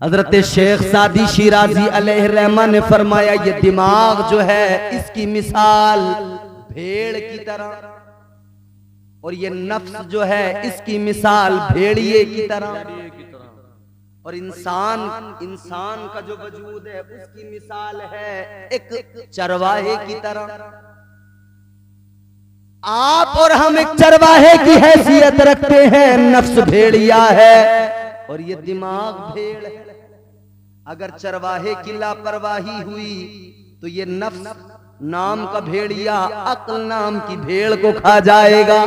हजरत शेख सादी शिराजी अलैहिर्रहमा ने फरमाया, ये दिमाग जो है इसकी मिसाल भेड़ की तरह, और ये नफ्स जो है इसकी मिसाल भेड़िए की तरह, और इंसान का जो वजूद है उसकी मिसाल है एक चरवाहे की तरह। आप और हम एक चरवाहे की हैसियत रखते हैं, नफ्स भेड़िया है और ये दिमाग भेड़ है। अगर चरवाहे की लापरवाही हुई तो ये नफ्स नाम का भेड़िया अक्ल नाम की भेड़ को खा जाएगा।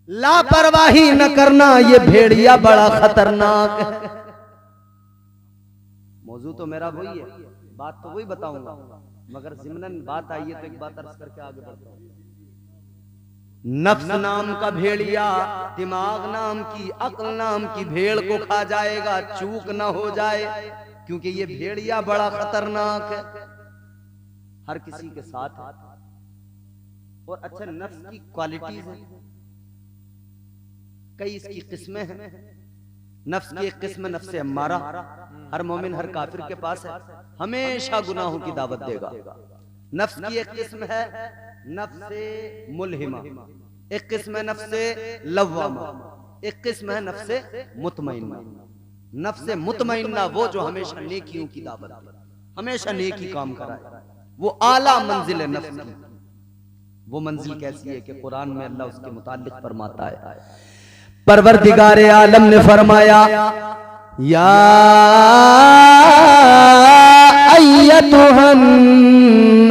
लापरवाही न करना, ये भेड़िया बड़ा खतरनाक है। मौजू तो मेरा वही है, बात तो वही बताऊंगा, मगर ज़िम्नन बात आई है तो एक बात अर्ज करके आगे बढ़ता हूं। नफ्स नाम का भेड़िया दिमाग नाम की अक्ल नाम की भेड़ को खा जाएगा, चूक ना हो जाए, क्योंकि ये भेड़िया बड़ा खतरनाक है, हर किसी के साथ है। और अच्छा, नफ्स की क्वालिटीज है, कई इसकी किस्में हैं। नफ्स की एक किस्म नफ्स अम्मारा, हर मोमिन हर काफिर के पास है, हमेशा गुनाहों की दावत देगा। नफ्स की एक किस्म है नफ्से मुल्हिमा, एक किस्म है नफ्से लव्वामा, एक किस्म है नफ्से मुतमइन्ना। नफ्से मुतमइन्ना वो जो हमेशा नेकियों की दावत दे, हमेशा नेकी काम कराए, वो आला मंजिल है नफ्स की। वो मंजिल कैसी है कि कुरान में अल्लाह उसके मुताल्लिक फरमाता है, परवरदिगार आलम ने फरमाया, या अय्यतुहन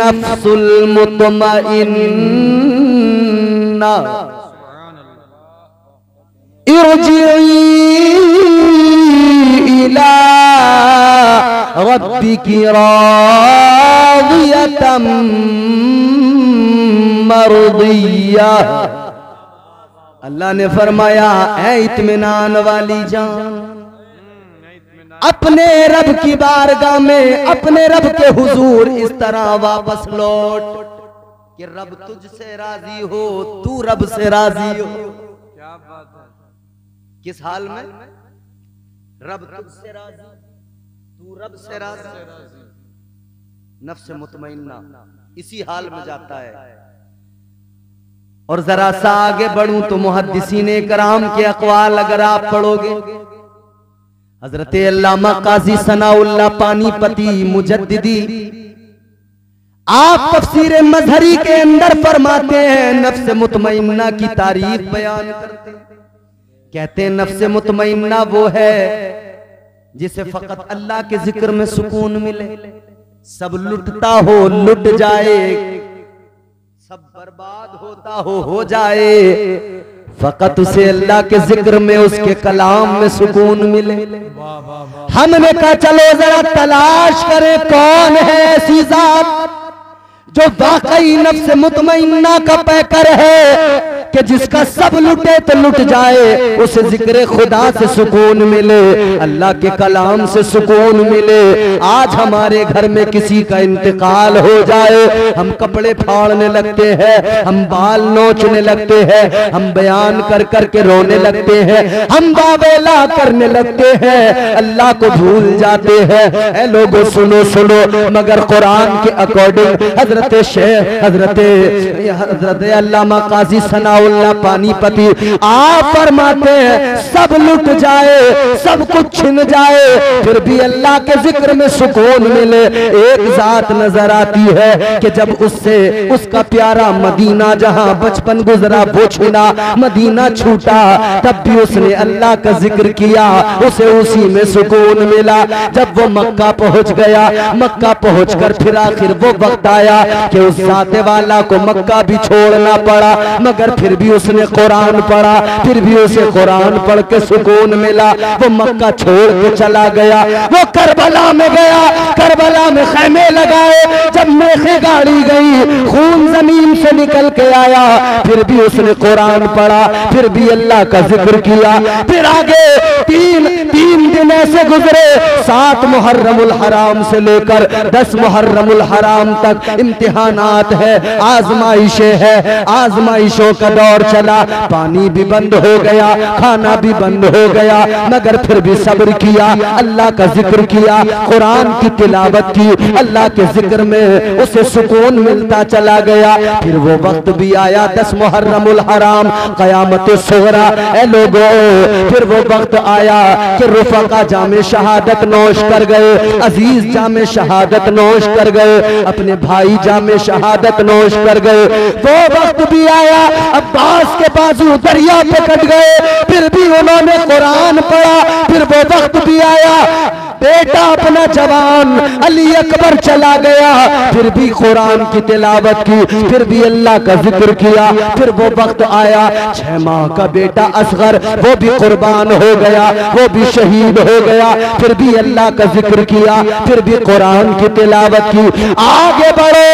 नफ्सुल मुतमइन्ना इरजिई इला रब्बिकी रादियतम मर्दिया। अल्लाह ने फरमाया, ऐ इत्मीनान वाली जान, अपने रब की बारगाह में अपने रब के हुजूर इस तरह वापस लौट कि रब तुझसे राजी हो, तू रब से राजी हो। क्या बात है, किस हाल में? रब तुझसे राजी, तू रब से राजी। नफ्स मुतमइन्ना इसी हाल में जाता है। और जरा सा आगे बढ़ूं तो मुहद्दिसीने कराम के अक़वाल अगर आप पढ़ोगे, हजरत अल्लामा काजी सनाउल्लाह पानीपती मुजद्दिदी आप तफसीर मजहरी के अंदर फरमाते हैं, नफ्स मुतमइन्ना की तारीफ बयान करते हैं, कहते हैं नफ्स मुतमइन्ना वो है जिसे फकत अल्लाह के जिक्र में सुकून मिले, सब लुटता हो लुट जाए, सब बर्बाद होता हो जाए, फकत उसे अल्लाह के जिक्र में उसके कलाम में सुकून मिले। हमने कहा चलो जरा तलाश करें कौन है ऐसी जात जो वाकई नफ्स मुतमइन्ना का पैकर है कि जिसका सब लुटे तो लुट जाए, उसे जिक्र खुदा से सुकून मिले, अल्लाह के कलाम से सुकून मिले। आज हमारे घर में किसी का इंतकाल हो जाए, हम कपड़े फाड़ने लगते हैं, हम बाल नोचने लगते हैं, हम बयान कर कर के रोने लगते हैं, हम बावेला करने लगते हैं, अल्लाह को भूल जाते हैं। ऐ लोगों सुनो सुनो, मगर कुरान के अकॉर्डिंग हजरत शेख हजरत अल्लामा काजी सनाउल्लाह पानीपती आप फरमाते हैं, सब लुट जाए, सब कुछ छिन जाए, फिर भी अल्लाह के जिक्र में सुकून मिले। एक जात नजर आती है कि जब उससे उसका प्यारा मदीना जहां बचपन गुजरा वो छूना, मदीना छूटा, तब भी उसने अल्लाह का जिक्र किया, उसे उसी में सुकून मिला। जब वो मक्का पहुंच गया, मक्का पहुंचकर फिर आखिर वो वक्त आया कि उस साथे वाला को मक्का भी छोड़ना पड़ा, मगर फिर भी उसने कुरान पढ़ा, फिर भी उसे कुरान पढ़ के सुकून मिला। वो मक्का छोड़ के चला गया, वो करबला में गया, करबला में खैमे लगाए, जब मेखे गाड़ी गई, खून जमीन से निकल के आया, फिर भी उसने कुरान पढ़ा, फिर भी अल्लाह का जिक्र किया। फिर आगे तीन दिन ऐसे गुजरे, 7 मुहर्रमुल हराम से लेकर 10 मुहर्रमुल हराम तक इम्तिहानात है, आजमाइशें है, आजमाइशों का दौर चला। पानी भी बंद हो गया, खाना भी बंद हो गया, मगर फिर भी सब्र किया, अल्लाह का जिक्र किया, कुरान की तिलावत की, अल्लाह के जिक्र में उसे सुकून मिलता चला गया। फिर वो वक्त भी आया 10 मुहर्रमुल हराम, क़यामत सुगरा। ए लोगों, फिर वो वक्त आया कि रुफ़क़ा जामे शहादत नोश कर गए, अजीज जामे शहादत नोश कर गए, अपने भाई जामे शहादत नोश कर गए। वो वक्त भी आया, अब्बास के बाजू दरिया पे कट गए, फिर भी उन्होंने कुरान पढ़ा। फिर वो वक्त भी आया, बेटा अपना जवान अली अकबर चला गया, फिर भी कुरान की तिलावत की, फिर भी अल्लाह का जिक्र किया। फिर वो वक्त आया, 6 माह का बेटा असगर, वो भी कुर्बान हो गया, वो भी शहीद हो गया, फिर भी अल्लाह का जिक्र किया, फिर भी कुरान की तिलावत की। आगे बढ़ो,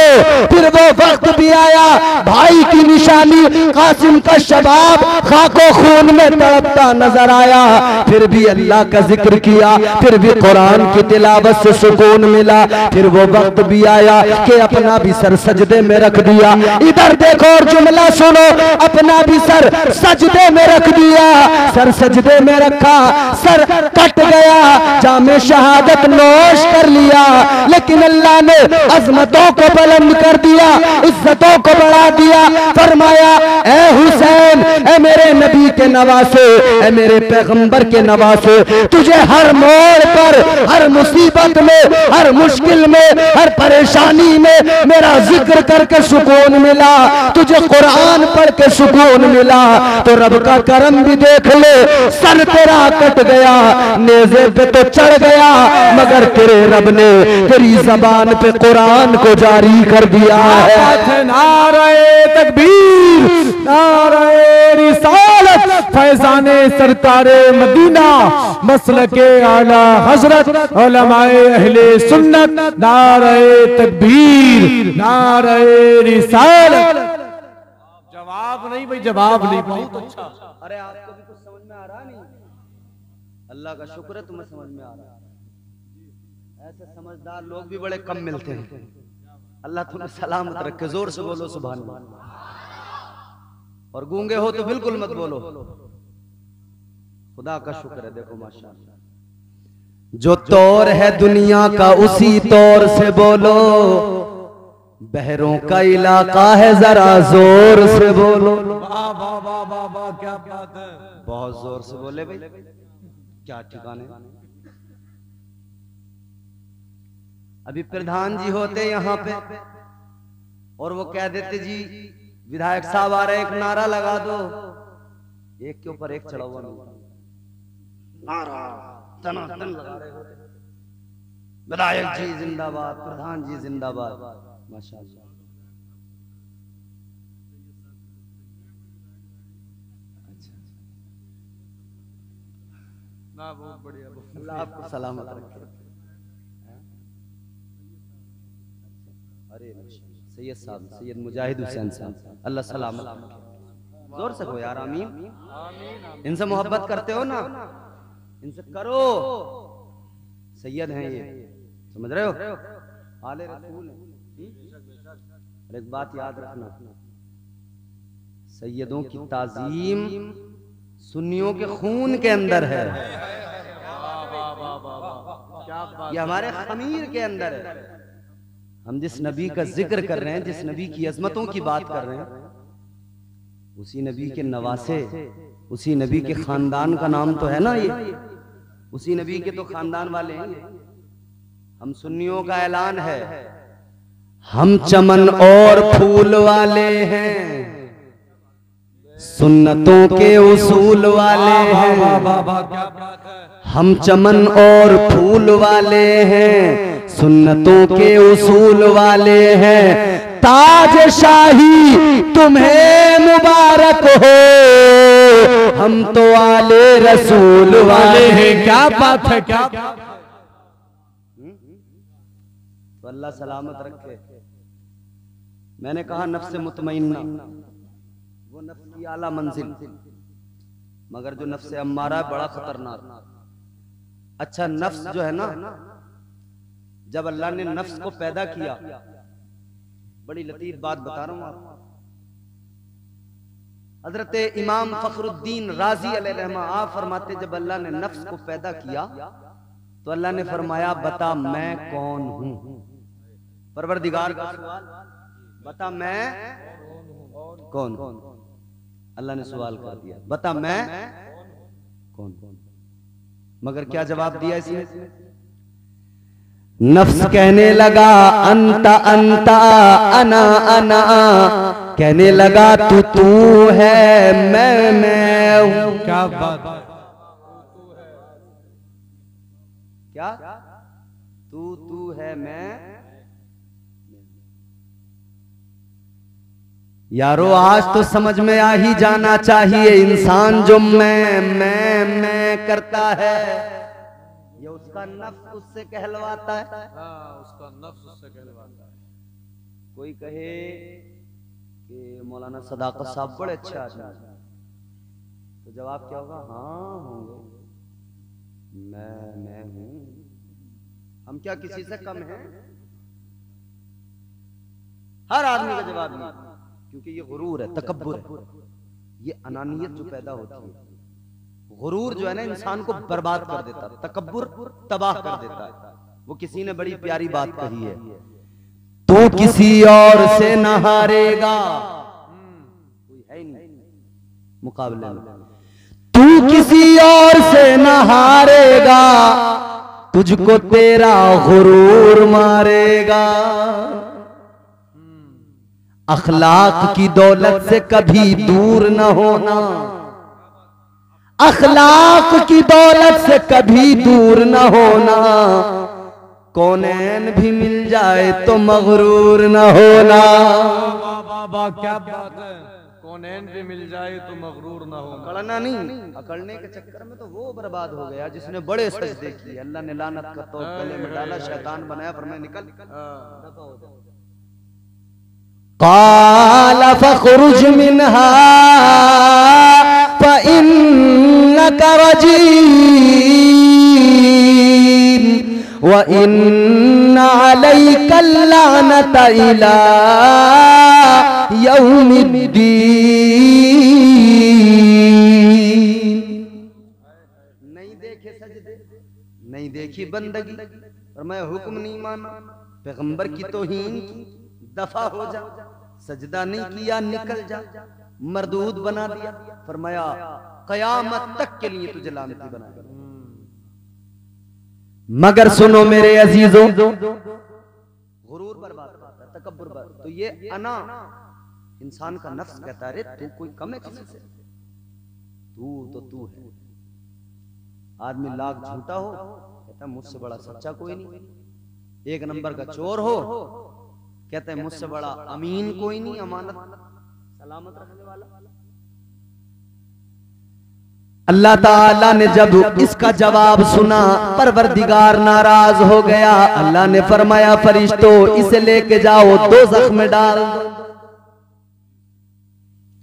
फिर वो वक्त भी आया, भाई की निशानी कासिम का शबाब खाको खून में तड़पता नजर आया, फिर भी अल्लाह का जिक्र किया, फिर भी कुरान की तिलावत से सुकून मिला। फिर वो वक्त भी आया कि अपना भी सर सजदे में रख दिया। इधर देखो और जुमला सुनो, अपना भी सर सजदे में रख दिया, सर सजदे में रखा, सर कट गया, जामे शहादत नोश कर लिया। लेकिन अल्लाह ने अजमतों को बुलंद कर दिया, इज्जतों को बढ़ा दिया। फरमाया, ए हुसैन, ए मेरे नबी के नवासे, ए मेरे पैगंबर के नवासे, तुझे हर मोड़ पर, हर मुसीबत में, हर मुश्किल में, हर परेशानी में मेरा जिक्र करके सुकून मिला, तुझे कुरान पढ़ के सुकून मिला। तो रब का करम भी देख ले, सर तेरा कट गया, नेज़े पे तो चढ़ गया, मगर तेरे रब ने तेरी जबान पे कुरान को जारी कर दिया है। नारे तकबीर, नारे रिसालत, फैज़ाने सरकारे मदीना, मसलके आला हजरत, उलमाए अहले सुन्नत, नारे तकबीर, नारे रिसालत। जवाब नहीं भाई, जवाब नहीं। बहुत अच्छा। अरे आपको भी कुछ समझ में आ रहा नहीं? अल्लाह का शुक्र है तुम्हें समझ में आ रहा है। ऐसे समझदार लोग भी बड़े कम मिलते हैं। अल्लाह तुम्हें सलामत रखे। जोर से बोलो सुभान अल्लाह। और गूंगे हो तो बिल्कुल मत बोलो। खुदा का शुक्र है। देखो माशाअल्लाह, जो तौर है दुनिया का उसी तौर से बोलो, बहरों का इलाका है जरा जोर से बोलो। वाह वाह वाह वाह वाह, क्या बात है। बहुत जोर से बोले भाई, क्या ठिकाने। अभी प्रधान जी होते यहाँ पे और वो कह देते, जी विधायक साहब आ रहे, एक नारा लगा दो, एक के ऊपर एक चढ़ा हुआ नारा तनातन लगा रहे होते। विधायक जी जिंदाबाद, प्रधान जी जिंदाबाद। माशाअल्लाह, ना बहुत बढ़िया, अल्लाह आपको सलामत रखे। अरे सैयद साहब, सैयद मुजाहिद हुसैन साहब, अल्लाह सलामत रखे। जोर से को यार, आमीन। इनसे मोहब्बत करते हो ना, इनसे करो। सैयद हैं ये, समझ रहे हो, आले रसूल हैं। और एक बात याद रखना, सैयदों की ताजीम सुन्नियों के खून के अंदर है, ये हमारे खमीर के अंदर है। हम जिस नबी का जिक्र कर रहे हैं, जिस नबी की अजमतों की बात कर रहे हैं, उसी नबी के नवासे, उसी नबी के खानदान का नाम तो है ना ये, उसी नबी के तो खानदान वाले हैं। हम सुन्नियों का ऐलान है, हम चमन और फूल वाले हैं, सुन्नतों के उसूल वाले हैं। हम चमन और फूल वाले हैं, सुन्नतों के उसूल वाले हैं। ताज शाही तुम्हें मुबारक हो, हम तो आले रसूल वाले हैं। क्या बात है, क्या तो अल्लाह सलामत रखे। मैंने कहा नफ्स मुतमइन्ना वो नफ्स की आला मंजिल, मगर जो नफ्स अम्मारा बड़ा खतरनाक। अच्छा नफ्स जो है ना, जब अल्लाह ने नफ्स को पैदा किया, बड़ी लतीफ बात बता रहा हूं आपको। हजरत इमाम फखरुद्दीन राजी अलैहिर्रहमा आप फरमाते, जब अल्लाह ने नफ्स को पैदा किया तो अल्लाह ने फरमाया बता मैं कौन हूं। परवरदिगार का सवाल, बता मैं कौन हूं। अल्लाह ने सवाल कर दिया, बता मैं कौन हूं। मगर क्या जवाब दिया इसने? नफ्स कहने लगा अंता अंता अना अना, कहने लगा तू तू है मैं हूं। क्या बात, क्या तू है मैं। यारो आज तो समझ में आ ही जाना चाहिए, इंसान जो मैं करता है ये उसका नफ्स उससे कहलवाता है। उसका नफ्स उससे कहलवाता है। कोई कहे कि मौलाना सदाकत साहब बड़े अच्छे आदमी, तो जवाब क्या होगा? हाँ होंगे, मैं हूं। हम क्या किसी से कम हैं? हर आदमी का जवाब नहीं, क्योंकि ये गुरूर है, तकब्बुर है, ये अनानियत जो पैदा होती है। गुरूर जो है ना इंसान को बर्बाद कर देता है, तकब्बुर तबाह कर देता है। वो किसी ने बड़ी प्यारी बात कही है, तू किसी और से न हारेगा, कोई है ही नहीं मुकाबले में। तू किसी और से न हारेगा, तुझको तेरा गुरूर मारेगा। अखलाक की दौलत से कभी दूर न होना, अखलाक की दौलत से कभी दूर न होना। कौनैन भी मिल जाए तो मगरूर न होना। वाह क्या बात है, कौनैन भी मिल जाए तो मगरूर न होना। अकड़ना नहीं, अकड़ने के चक्कर में तो वो बर्बाद हो गया जिसने बड़े सजदे किए। अल्लाह ने लानत का तो गले में डाला, शैतान बनाया, फरमाया निकल दफा हो जा। क़ाल फ़ख़रुज मिन्हा फ़इन्नका रजीम व इन्ना अलैका लानत इला यौमिद्दीन। नहीं देखे सजदे, नहीं देखी बंदगी, और मैं हुक्म नहीं माना, पैगंबर की तौहीन की, दफा हो जा। सजदा नहीं किया, निकल जा, मरदूद बना दिया। फरमाया कयामत तक के लिए तुझे लानती बनाया। मगर सुनो मेरे अजीजों, गुरूर बर्बाद करता है, तकब्बुर बर्बाद। तो ये अना इंसान का नफ्स कहता है तू कोई कम है किसी से, तू तो तू है। आदमी लाख झूठा हो, कहता है मुझसे बड़ा सच्चा कोई नहीं। एक नंबर का चोर हो, कहते हैं मुझसे बड़ा अमीन कोई नहीं, अमानत सलामत रखने वाला। अल्लाह ताला ने जब इसका जवाब सुना, परवरदिगार नाराज हो गया। अल्लाह ने फरमाया फरिश्तों इसे लेके जाओ दोज़ख में डाल दो।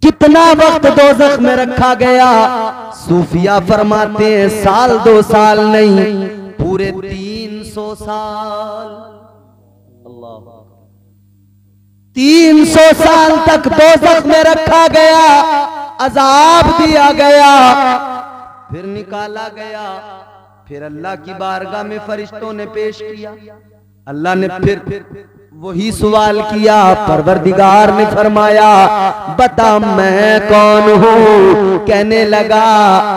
कितना वक्त दोज़ख में रखा गया? सूफिया फरमाते हैं साल 2 साल नहीं, पूरे 300 साल। अल्लाह, 300 साल तक दोज़ख में रखा गया, अजाब दिया गया, फिर निकाला गया। फिर अल्लाह की बारगाह में फरिश्तों ने पेश किया। अल्लाह ने फिर वही सवाल किया। परवरदिगार ने फरमाया बता मैं कौन हूँ? कहने लगा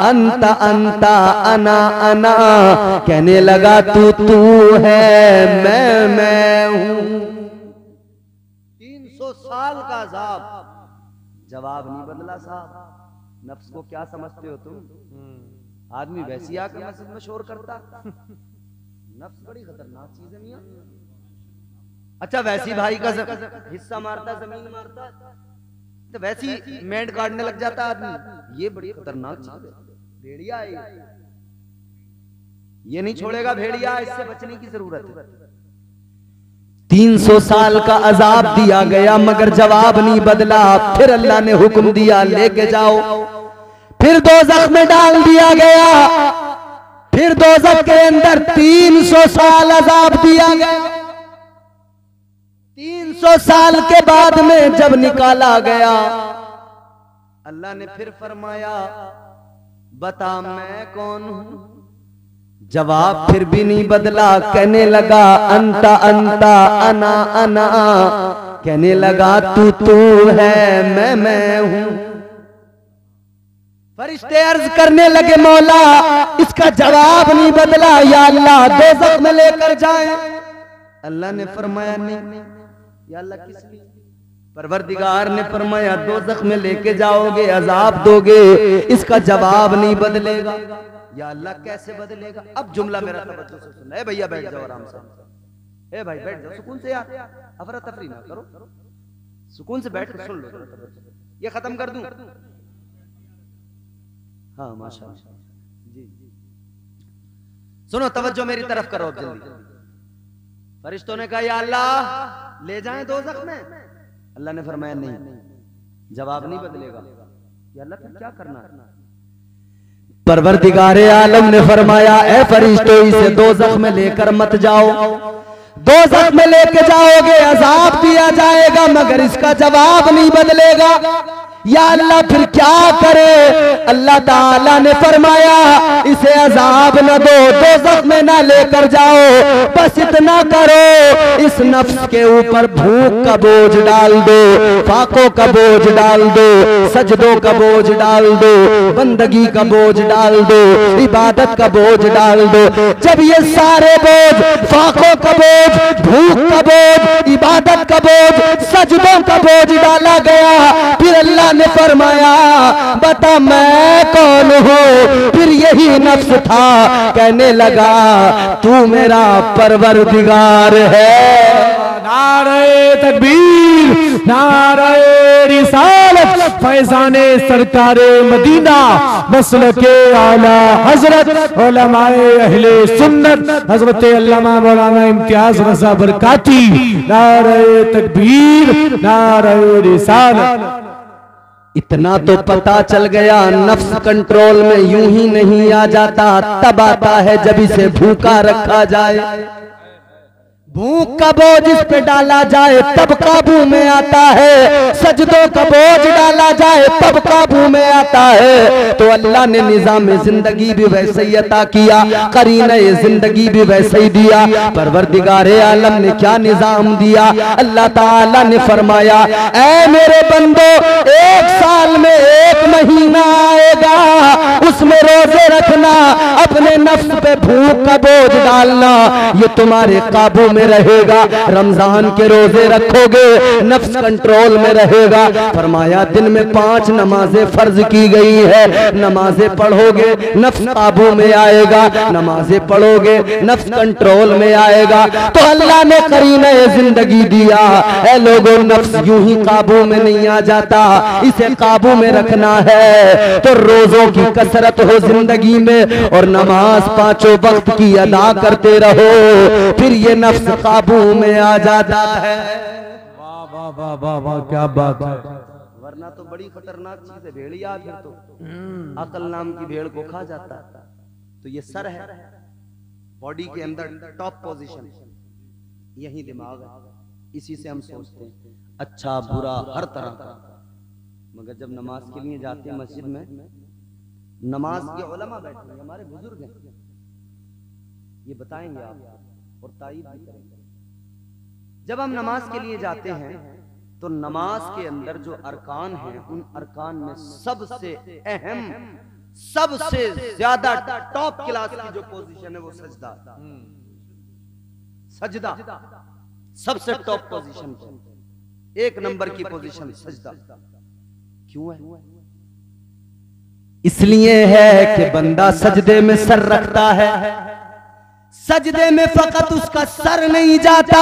अंता अंता अना अना, कहने लगा तू तू है मैं हूँ। 300 साल का अजाब, जवाब नहीं बदला साहब। नफ्स को क्या समझते हो तुम? आदमी वैसी आकर मस्जिद में शोर करता। नफ्स बड़ी खतरनाक चीज है मियां। अच्छा वैसी भाई का हिस्सा मारता, जमीन मारता, तो वैसी मेंढ काटने लग जाता आदमी। ये बड़ी खतरनाक चीज है। भेड़िया है ये नहीं छोड़ेगा, भेड़िया, इससे बचने की जरूरत है। 300 साल का अजाब दिया गया मगर जवाब नहीं बदला। फिर अल्लाह ने हुक्म दिया लेके जाओ। फिर दोज़ख में डाल दिया गया। फिर दोज़ख के अंदर 300 साल अजाब दिया गया। 300 साल के बाद में जब निकाला गया, अल्लाह ने फिर फरमाया बता मैं कौन हूं। जवाब फिर भी नहीं बदला, कहने लगा अंता अंता अना अना, कहने लगा तू है मैं हूं। फरिश्ते अर्ज करने लगे मौला इसका जवाब नहीं बदला, या अल्लाह दोज़ख में लेकर जाए। अल्लाह ने फरमाया नहीं। या अल्लाह किस लिए? परवरदिगार ने फरमाया दोज़ख में लेके जाओगे, अजाब दोगे, इसका जवाब नहीं बदलेगा। या अल्लाह कैसे बदलेगा? अब जुमला मेरा तवज्जो से सुनना। भैया बैठ जाओ आराम से, भाई बैठ जाओ सुकून से, यार अफरा तफरी ना करो, सुकून से बैठ कर सुन लो। ये खत्म कर दूं? हाँ माशाअल्लाह जी। सुनो तवज्जो मेरी तरफ करो जल्दी। फरिश्तों ने कहा या अल्लाह ले जाएं दोज़ख में। अल्लाह ने फरमाया नहीं, जवाब नहीं बदलेगा। या अल्लाह फिर क्या करना है? परवरदिगारे आलम ने फरमाया ए फरिश्तों इसे दोज़ख में लेकर मत जाओ, दोज़ख में लेके जाओगे अजाब दिया जाएगा मगर इसका जवाब नहीं बदलेगा। या अल्लाह फिर क्या करे? अल्लाह ताला ने फरमाया इसे अजाब न दो, दोज़ख में ना लेकर जाओ, बस इतना करो इस नफ्स के ऊपर भूख का बोझ डाल दो, फाकों का बोझ डाल दो, सजदों का बोझ डाल दो, बंदगी का बोझ डाल दो, इबादत का बोझ डाल दो। जब ये सारे बोझ, फाकों का बोझ, भूख का बोझ, इबादत का बोझ, सजदों का बोझ डाला गया, फिर अल्लाह ने फरमाया बता मैं कौन हूं? फिर यही नफ्स था, कहने लगा तू मेरा परवरदिगार है। नारे तकबीर, नारे रिसालत, फैज़ाने सरकारे मदीना, मसलके आला हजरत उलमाए अहले सुन्नत हजरत अल्लामा मौलाना इम्तियाज रज़ा बरकाती। नारे तकबीर, नारे रिसालत। इतना तो पता चल गया नफ्स कंट्रोल में यूं ही नहीं आ जाता, तब आता है जब इसे भूखा रखा जाए। भूख का बोझ इस पे डाला जाए तब काबू में आता है, सजदों का बोझ डाला जाए तब काबू में आता है। तो अल्लाह ने निजाम जिंदगी भी वैसे ही अता किया, करीने जिंदगी भी वैसे ही दिया। परवरदिगारे आलम ने क्या निजाम दिया? अल्लाह ताला ने फरमाया ऐ मेरे बंदो 1 साल में 1 महीना आएगा, उसमें रोजे रखना, अपने नफ्स पे भूख का बोझ डालना, ये तुम्हारे काबू में रहेगा। रमजान के रोजे रखोगे नफ्स कंट्रोल में रहेगा। फरमाया दिन में 5 नमाजें फर्ज की गई है, नमाजें पढ़ोगे नफ्स काबू में आएगा, नमाजें पढ़ोगे नफ्स कंट्रोल में आएगा। तो अल्लाह ने करीने जिंदगी दिया। ऐ लोगों नफ्स यूं ही काबू में नहीं आ जाता, इसे काबू में रखना है तो रोजों की कसरत हो जिंदगी में और नमाज 5 वक्त की अदा करते रहो, फिर ये नफ्स काबू में आ जाता है। वाह वाह वाह वाह वाह, क्या बात है। वरना तो बड़ी खतरनाक चीज है भेड़िया, फिर तो अकल नाम की भेड़ को खा जाता। तो ये सर है, बॉडी के अंदर टॉप पोजीशन, यही दिमाग है, इसी से हम सोचते हैं अच्छा बुरा हर तरह का। मगर जब नमाज के लिए जाते हैं मस्जिद में, नमाज के उलमा बैठे हैं, हमारे बुजुर्ग हैं, ये बताएंगे आपको और तारीफ भी करेंगे। जब हम नमाज के लिए जाते हैं तो नमाज के अंदर जो अरकान हैं, उन अरकान में सबसे अहम, सबसे ज्यादा टॉप क्लास की जो पोजीशन है वो सजदा। सजदा सबसे टॉप पोजीशन, 1 नंबर की पोजीशन सजदा। क्यों है? इसलिए है कि बंदा सजदे में सर रखता है, सजदे में फकत उसका सर नहीं जाता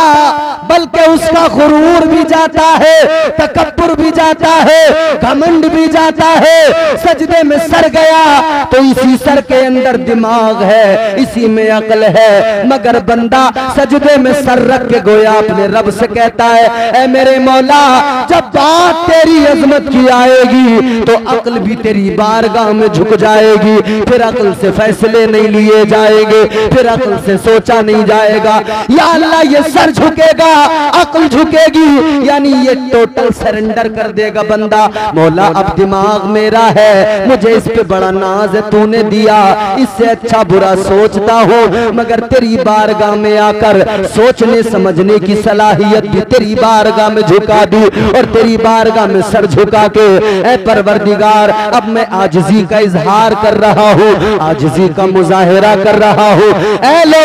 बल्कि उसका गुरूर भी जाता है, तकब्बुर भी जाता है, घमंड भी जाता है। सजदे में सर गया तो इसी सर के अंदर दिमाग है, इसी में अक्ल है। मगर बंदा सजदे में सर रख के गोया अपने रब से कहता है, ऐ मेरे मौला, जब बात तेरी अजमत की आएगी तो अक्ल भी तेरी बारगाह में झुक जाएगी। फिर अक्ल से फैसले नहीं लिए जाएंगे, फिर अक्ल से सोचा नहीं जाएगा। या अल्लाह, ये सर झुकेगा, अक्ल झुकेगी, यानी ये टोटल सरेंडर कर देगा बंदा। मौला, अब दिमाग मेरा है, मुझे इस पे बड़ा नाज है, तूने दिया, इससे अच्छा बुरा सोचता हूँ, मगर तेरी बारगाह में आकर सोचने समझने की सलाहियत भी तेरी बारगाह में झुका दी और तेरी बारगाह में सर झुका के, ऐ परवरदिगार, अब मैं आजिज़ी का इजहार कर रहा हूँ, आजिज़ी का मुजाहिरा कर रहा हूँ। ऐ लोगों,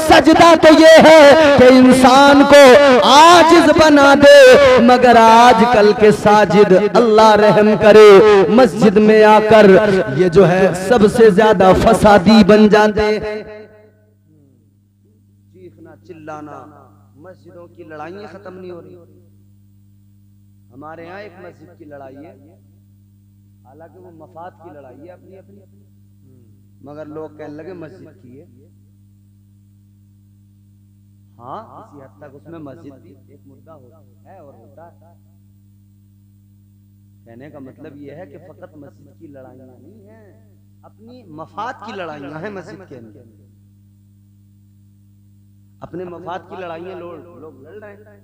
सजदा तो ये है कि इंसान को आजिज बना दे, मगर आजकल के साजिद, अल्लाह रहम करे, मस्जिद में आकर ये जो है सबसे ज्यादा फसादी बन जाते हैं। चीखना चिल्लाना, मस्जिदों की लड़ाइयां खत्म नहीं हो रही। हमारे यहाँ एक मस्जिद की लड़ाई है, हालांकि वो मफाद की लड़ाई है अपनी अपनी, मगर लोग कहने लगे मस्जिद की है। हाँ, किसी हद तक उसमें मस्जिद भी एक मुद्दा है और होता है। कहने का मतलब यह है कि फकत मस्जिद की लड़ाइयां नहीं है, अपनी मफाद की लड़ाइयां हैं मस्जिद के अंदर। अपने मफाद की लड़ाइयां लोग लड़ रहे हैं।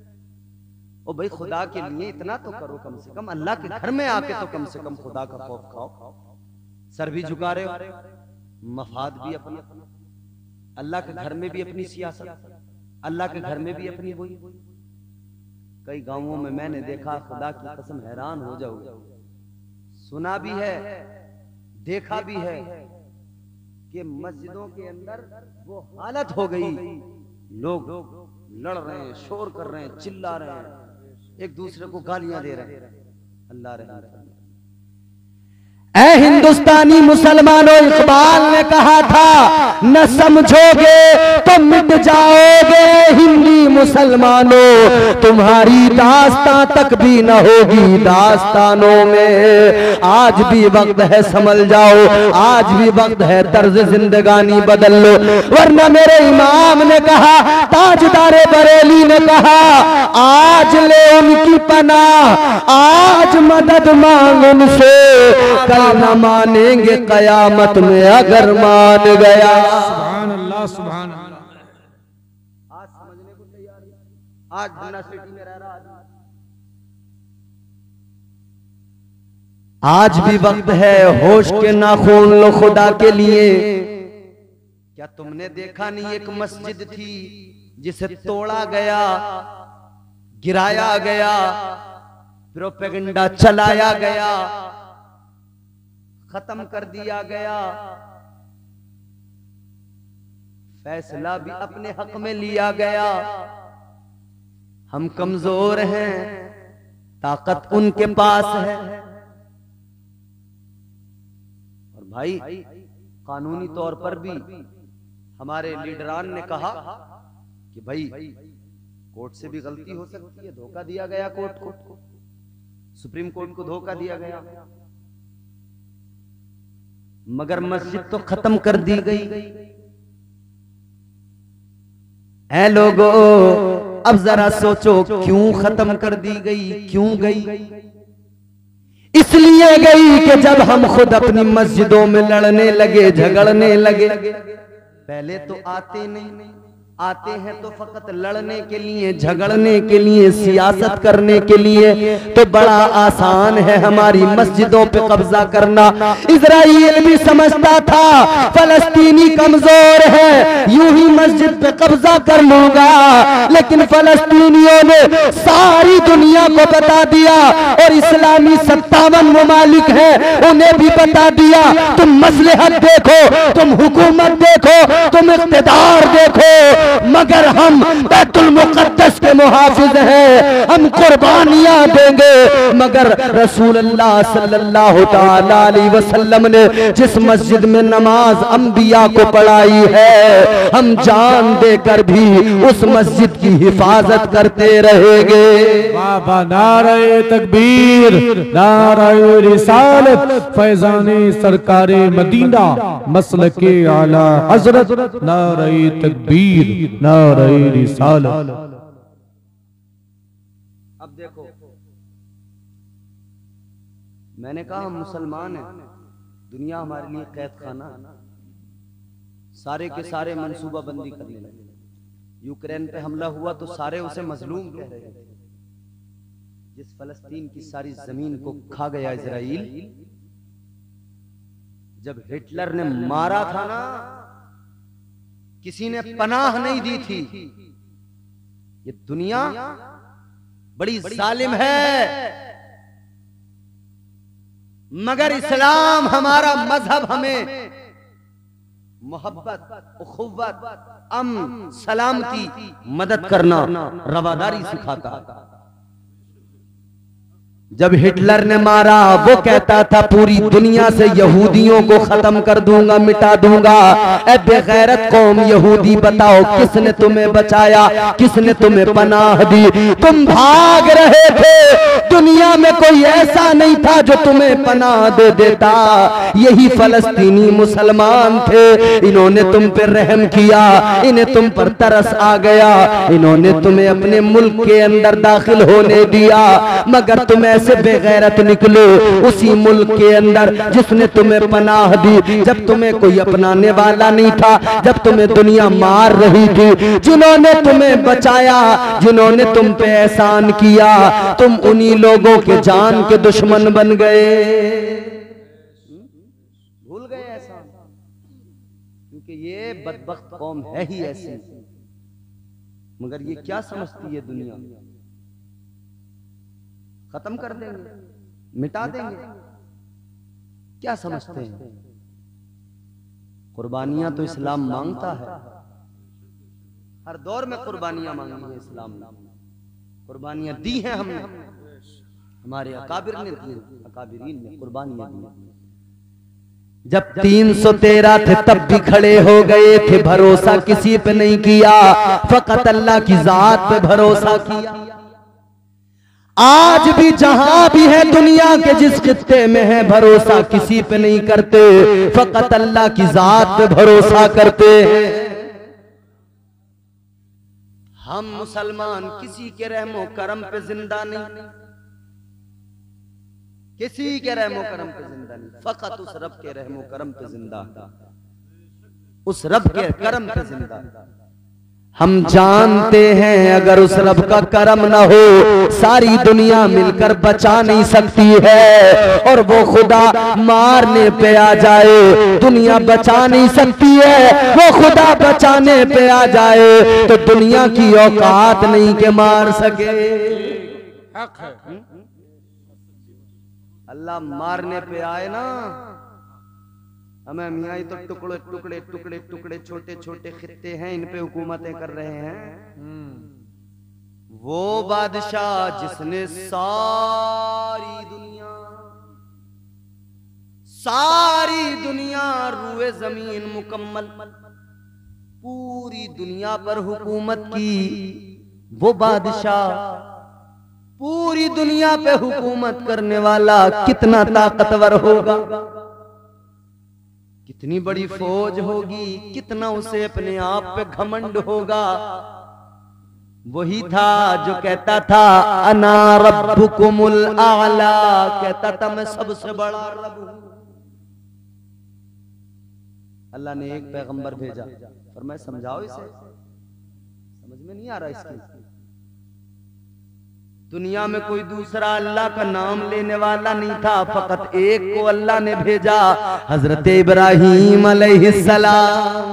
ओ भाई, खुदा के लिए इतना तो करो, कम से कम अल्लाह के घर में आके तो कम से कम खुदा का खौफ खाओ। सर भी झुका रहे हो, मफाद भी अपना, अल्लाह के घर में भी अपनी सियासत, अल्लाह के घर में भी अपनी वही। कई गांवों में मैंने देखा, खुदा की कसम हैरान हो जाओगे, सुना भी है, देखा भी है कि मस्जिदों के अंदर वो हालत हो गई, लोग लड़ रहे हैं, शोर कर रहे हैं, चिल्ला रहे हैं, एक दूसरे को गालियां दे रहे हैं। अल्लाह रहम करे। ऐ हिंदुस्तानी मुसलमानों, इकबाल ने कहा था, न समझोगे तो मिट जाओगे हिंदी मुसलमानों, तुम्हारी दास्तां तक भी न होगी दास्तानों में। आज भी वक्त है समझ जाओ, आज भी वक्त है तर्ज जिंदगानी बदल लो, वरना मेरे इमाम ने कहा, ताजदारे बरेली ने कहा, आज ले उनकी पनाह, आज मदद मांग उनसे, कल न मानेंगे कयामत में अगर मान गया। सुभान अल्लाह, सुभान अल्लाह। आज समझने को तैयार है, आज धन्ना सिटी में रह रहा है। आज भी वक्त है, होश के नाखून लो खुदा के लिए। क्या तुमने देखा नहीं, एक मस्जिद थी जिसे तोड़ा गया, गिराया गया, प्रोपेगेंडा चलाया गया, खत्म कर दिया गया, फैसला भी अपने हक में लिया गया। हम कमजोर हैं, ताकत उनके पास है। और भाई, कानूनी तौर पर भी हमारे लीडरान ने कहा कि भाई कोर्ट से भी गलती हो सकती है, धोखा दिया गया कोर्ट को, सुप्रीम कोर्ट को धोखा दिया गया, मगर मस्जिद तो खत्म कर दी गई। ऐ लोगों, अब जरा सोचो, क्यों खत्म कर दी गई, क्यों गई? इसलिए गई कि जब हम खुद अपनी मस्जिदों में लड़ने लगे, झगड़ने लगे। पहले तो आते नहीं, आते हैं तो फकत लड़ने के लिए, झगड़ने के लिए, सियासत करने के लिए। तो बड़ा आसान है हमारी मस्जिदों पे कब्जा करना। इजराइल भी समझता था फलस्तीनी कमजोर है, यूं ही मस्जिद पे कब्जा कर लूंगा, लेकिन फलस्तीनियों ने सारी दुनिया को बता दिया, और इस्लामी 57 ममालिक है, उन्हें भी बता दिया, तुम मसलहत देखो, तुम हुकूमत देखो, तुम इख्तिदार देखो, मगर हम बैतुल मुक़द्दस मुक़द्दस के मुहाफिज हैं, हम कुर्बानियां देंगे। मगर रसूलुल्लाह सल्लल्लाहु तआला अलैहि वसल्लम ने जिस मस्जिद में नमाज अंबिया को पढ़ाई है, हम जान देकर भी उस मस्जिद की हिफाजत करते रहेंगे। बाबा नारे तकबीर, नारे रिसालत, फैजाने सरकारे मदीना, मसलके आला हजरत, नारे तकबीर, नारे रिसालत। अब देखो, मैंने कहा हम मुसलमान हैं, दुनिया हमारे लिए कैद खाना, सारे के सारे मंसूबा बंदी करने लगे। यूक्रेन पे हमला हुआ तो सारे उसे मजलूम कह रहे थे। जिस फलस्तीन की सारी जमीन को खा गया इजराइल, जब हिटलर ने मारा था ना, किसी ने पनाह नहीं दी थी। ये दुनिया बड़ी जालिम है, मगर इस्लाम हमारा मजहब हमें मोहब्बत, उखुव्वत, अमन, सलामती, मदद करना, रवादारी सिखाता। जब हिटलर ने मारा, वो कहता था पूरी दुनिया से यहूदियों को खत्म कर दूंगा, मिटा दूंगा। ऐ बेगैरत कौम यहूदी, बताओ किसने तुम्हें बचाया, किसने तुम्हें पनाह दी? तुम भाग रहे थे, दुनिया में कोई ऐसा नहीं था जो तुम्हें पनाह दे देता। यही फलस्तीनी मुसलमान थे, इन्होंने तुम पर रहम किया, इन्हें तुम पर तरस आ गया, इन्होंने तुम्हें अपने मुल्क के अंदर दाखिल होने दिया। मगर तुम ऐसे बेगैरत निकलो उसी मुल्क के अंदर जिसने तुम्हें पनाह दी, जब तुम्हें कोई अपनाने वाला नहीं था, जब तुम्हें दुनिया मार रही थी। जिन्होंने तुम्हें बचाया, जिन्होंने तुम पे एहसान किया, तुम उन्हीं लोगों के जान के दुश्मन बन गए। भूल गए एहसान, क्योंकि ये बदबख्त कौम है ही ऐसी। मगर ये क्या समझती है दुनिया, खत्म कर देंगे, मिटा देंगे, क्या समझते हैं? कुर्बानियां तो इस्लाम मांगता है, हर दौर में कुर्बानियां मांगी है इस्लाम ने, कुर्बानियां दी हैं हमने, हमारे अकाबिर ने दी, अकाबिरीन ने कुर्बानियां दी। जब 313 थे तब भी खड़े हो गए थे, भरोसा किसी पे नहीं किया, फकत अल्लाह की जात पे भरोसा किया। आज भी जहां भी है दुनिया के जिस खित्ते में है, भरोसा किसी पे नहीं करते, फकत अल्लाह की जात पे भरोसा करते। हम मुसलमान किसी के रहमो करम पे जिंदा नहीं, किसी के रहमो करम पे जिंदा नहीं, फकत उस रब के रहमो करम पे जिंदा, उस रब के करम पे जिंदा। हम जानते हैं अगर उस रब का करम ना हो, सारी दुनिया मिलकर बचा नहीं सकती है, और वो खुदा मारने पे आ जाए, दुनिया बचा नहीं सकती है। वो खुदा बचाने पे आ जाए तो दुनिया की औकात नहीं के मार सके। हक है। अल्लाह मारने पे आए ना, हमें मियाँ तो टुकड़े टुकड़े टुकड़े टुकड़े छोटे छोटे खित्ते हैं, इन पे हुकूमतें कर रहे हैं। वो बादशाह जिसने सारी दुनिया रूए जमीन मुकम्मल पूरी दुनिया पर हुकूमत की, वो बादशाह पूरी दुनिया पे हुकूमत करने वाला कितना ताकतवर होगा, कितनी बड़ी फौज होगी, कितना उसे अपने आप पे घमंड होगा। वही था जो कहता था अना रब्बुकुमुल आला, कहता था मैं सबसे बड़ा रब हूं। अल्लाह ने एक पैगंबर भेजा, फरमाया समझाओ इसे, समझ में नहीं आ रहा इसकी। दुनिया में कोई दूसरा अल्लाह का नाम लेने वाला नहीं था, फकत एक को अल्लाह ने भेजा, हजरत इब्राहीम अलैहिस्सलाम।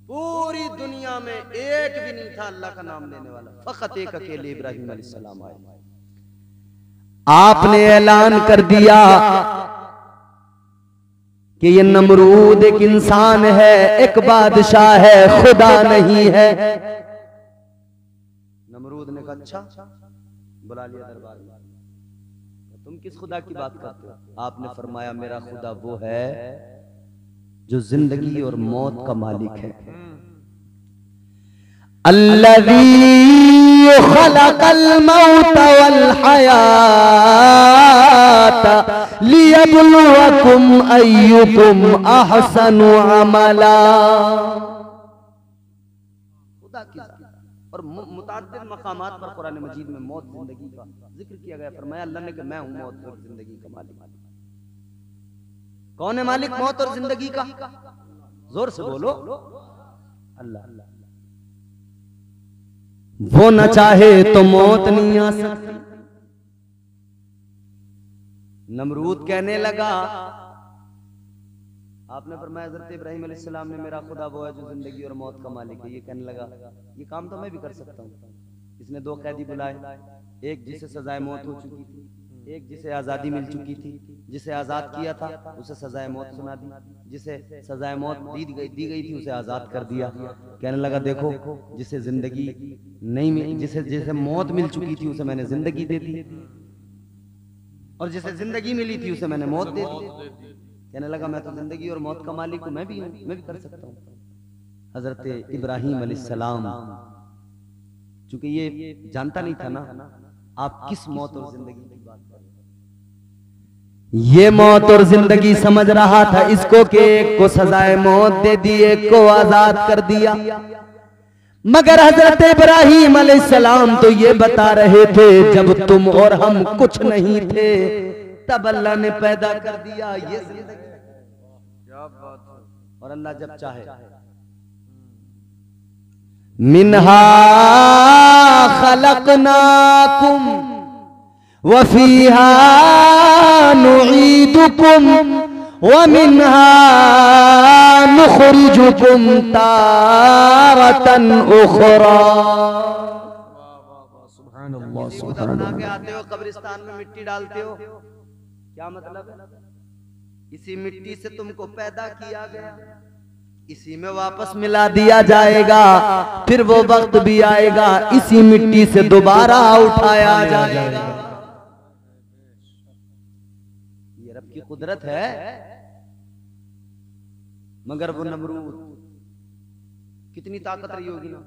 पूरी दुनिया में एक भी नहीं था अल्लाह का नाम लेने वाला, फकत एक अकेले इब्राहीम अलैहिस्सलाम आए। आपने ऐलान कर दिया कि ये नमरूद एक इंसान है, एक बादशाह है, खुदा नहीं है। नमरूद ने कहा अच्छा, बुला लिया दरबार में। तुम किस खुदा की बात करते हो? आपने फरमाया मेरा खुदा वो है जो जिंदगी और मौत का मालिक है। अल्लज़ी खलक़ल मौत वल हयात लियब्लुवकुम अय्युकुम अहसनु अमला। खुदा की जात और मुताद्दिद मकामात पर कुरान मजीद में मौत जिंदगी का जिक्र किया गया। फरमाया अल्लाह ने कि मैं हूं मौत और जिंदगी का मालिक। कौन है मालिक मौत और जिंदगी का? जोर से बोलो, अल्लाह। वो न चाहे तो मौत नहीं आ सकती। नमरूद कहने लगा, आपने फरमाया हज़रत इब्राहीम अलैहिस्सलाम ने मेरा खुदा वो है जो जिंदगी और मौत का मालिक है। ये कहने लगा ये काम तो मैं भी कर सकता हूँ। इसने दो कैदी बुलाए, एक जिसे सजाए मौत हो चुकी थी, एक जिसे आज़ादी मिल चुकी थी। जिसे आज़ाद किया था उसे सजाए मौत सुना दी, जिसे सजाए मौत दी गई थी उसे आज़ाद कर दिया। कहने लगा देखो, जिसे जिंदगी नहीं मिली, जिसे मौत मिल चुकी थी उसे मैंने जिंदगी दे दी, और जिसे जिंदगी मिली थी उसे मैंने मौत दे दी। कहने लगा मैं तो जिंदगी और मौत का मालिक हूं, मैं भी कर सकता हूं। हजरत इब्राहीम अलैहिस्सलाम, चूंकि ये जानता नहीं था ना आप किस मौत और जिंदगी की बात कर रहे हैं, ये मौत और जिंदगी समझ रहा था इसको कि एक को सजाए मौत दे दी, एक को आजाद कर दिया। मगर हजरत इब्राहीम अलैहिस्सलाम तो ये बता रहे थे जब तुम और हम कुछ नहीं थे तब अल्लाह ने पैदा कर दिया ये जिंदगी। क्या बात है। और अल्लाह जब चाहे मिनहा खलकनाकुम व फीहा नुईदुकुम व मिनहा नुखरिजुकुम तारतन उखरा। बना के आते हो, कब्रिस्तान में मिट्टी डालते हो, क्या मतलब है? इसी मिट्टी से तुमको पैदा किया गया, इसी में वापस मिला दिया जाएगा, फिर वो वक्त भी आएगा इसी मिट्टी से दोबारा उठाया जाएगा। ये रब की कुदरत है। मगर वो नमरूद कितनी ताकत रही होगी ना,